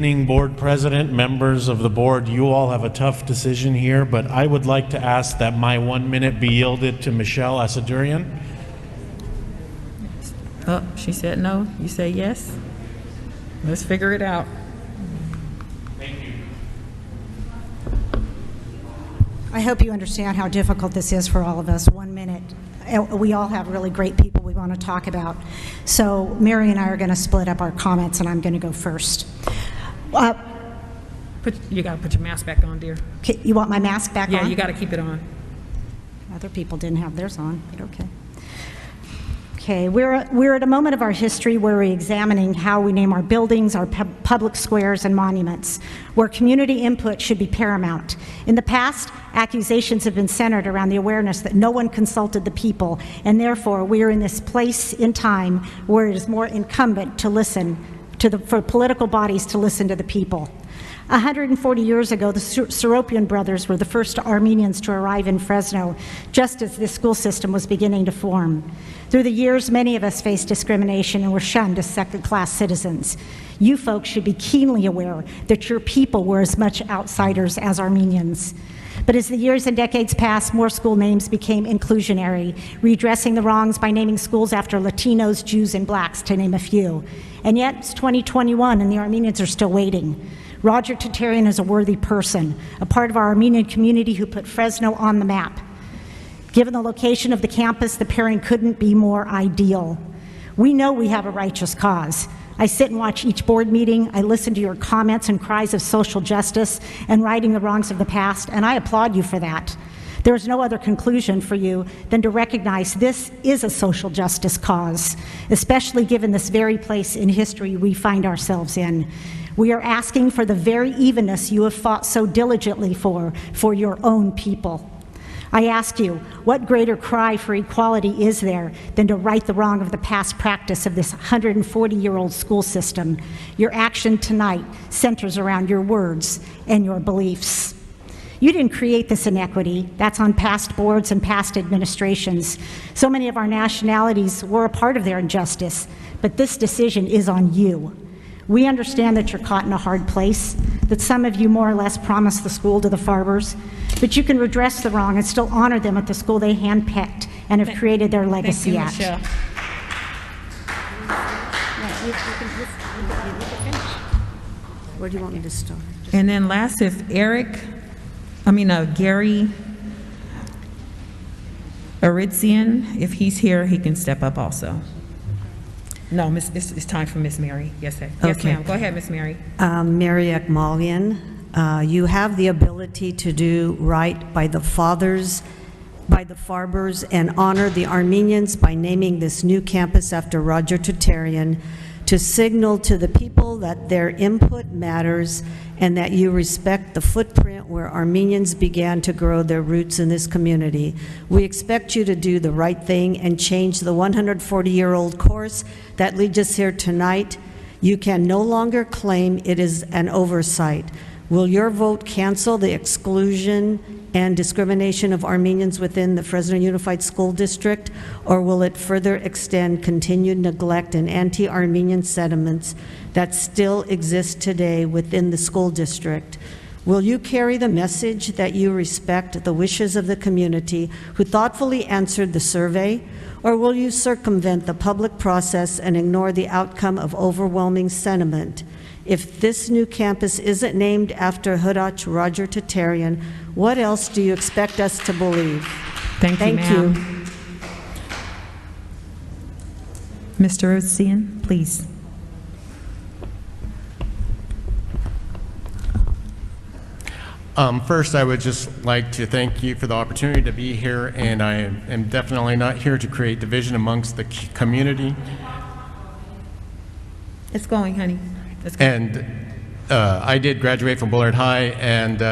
evening, Board President, members of the board. You all have a tough decision here, but I would like to ask that my 1 minute be yielded to Michelle Asadurian. Oh, she said no. You say yes? Let's figure it out. Thank you. I hope you understand how difficult this is for all of us. 1 minute. We all have really great people we want to talk about. So Mary and I are going to split up our comments, and I'm going to go first. You got to put your mask back on, dear. Okay, you want my mask back on? Yeah, you got to keep it on. Other people didn't have theirs on, but okay. Okay, we're at a moment of our history where we're examining how we name our buildings, our public squares and monuments, where community input should be paramount. In the past, accusations have been centered around the awareness that no one consulted the people, and therefore we are in this place in time where it is more incumbent to listen for political bodies to listen to the people. 140 years ago, the Seropian brothers were the first Armenians to arrive in Fresno, just as this school system was beginning to form. Through the years, many of us faced discrimination and were shunned as second-class citizens. You folks should be keenly aware that your people were as much outsiders as Armenians. But as the years and decades passed, more school names became inclusionary, redressing the wrongs by naming schools after Latinos, Jews, and blacks, to name a few. And yet, it's 2021, and the Armenians are still waiting. Roger Tatarian is a worthy person, a part of our Armenian community who put Fresno on the map. Given the location of the campus, the pairing couldn't be more ideal. We know we have a righteous cause. I sit and watch each board meeting. I listen to your comments and cries of social justice and righting the wrongs of the past, and I applaud you for that. There is no other conclusion for you than to recognize this is a social justice cause, especially given this very place in history we find ourselves in. We are asking for the very evenness you have fought so diligently for your own people. I ask you, what greater cry for equality is there than to right the wrong of the past practice of this 140-year-old school system? Your action tonight centers around your words and your beliefs. You didn't create this inequity. That's on past boards and past administrations. So many of our nationalities were a part of their injustice, but this decision is on you. We understand that you're caught in a hard place, that some of you more or less promised the school to the Farbers, but you can redress the wrong and still honor them at the school they handpicked and have created their legacy at. Thank you, Michelle. Where do you want me to start? And then last, if Gary Aridzian, if he's here, he can step up also. No, it's time for Miss Mary. Yes, sir. Yes, Okay. ma'am. Go ahead, Miss Mary. Mary Akmalian, you have the ability to do right by the fathers, by the Farbers, and honor the Armenians by naming this new campus after Roger Tatarian to signal to the people that their input matters and that you respect the footprint where Armenians began to grow their roots in this community. We expect you to do the right thing and change the 140-year-old course that leads us here tonight. You can no longer claim it is an oversight. Will your vote cancel the exclusion and discrimination of Armenians within the Fresno Unified School District, or will it further extend continued neglect and anti-Armenian sentiments that still exist today within the school district? Will you carry the message that you respect the wishes of the community who thoughtfully answered the survey, or will you circumvent the public process and ignore the outcome of overwhelming sentiment? If this new campus isn't named after Hurach Roger Tatarian, what else do you expect us to believe? Thank you, ma'am. Mr. Aridzian, please. First, I would just like to thank you for the opportunity to be here, and I am definitely not here to create division amongst the community. It's going, honey. It's going. And I did graduate from Bullard High, and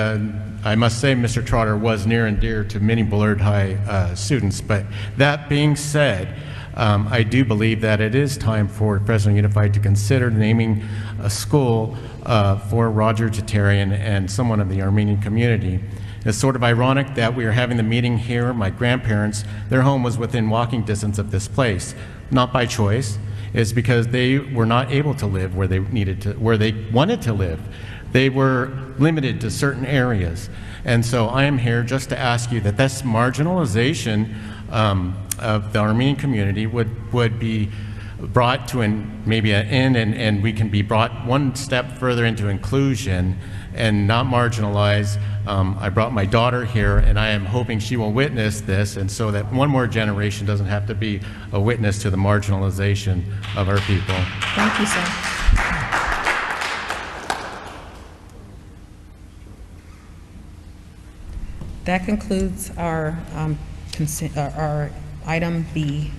I must say Mr. Trotter was near and dear to many Bullard High students. But that being said, I do believe that it is time for Fresno Unified to consider naming a school for Roger Tatarian and someone of the Armenian community. It's sort of ironic that we are having the meeting here. My grandparents, their home was within walking distance of this place, not by choice. is because they were not able to live where they needed to, where they wanted to live. They were limited to certain areas. And so I am here just to ask you that this marginalization of the Armenian community would be brought to maybe an end, and we can be brought one step further into inclusion and not marginalize. I brought my daughter here, and I am hoping she will witness this, and so that one more generation doesn't have to be a witness to the marginalization of our people. Thank you, sir. That concludes our item B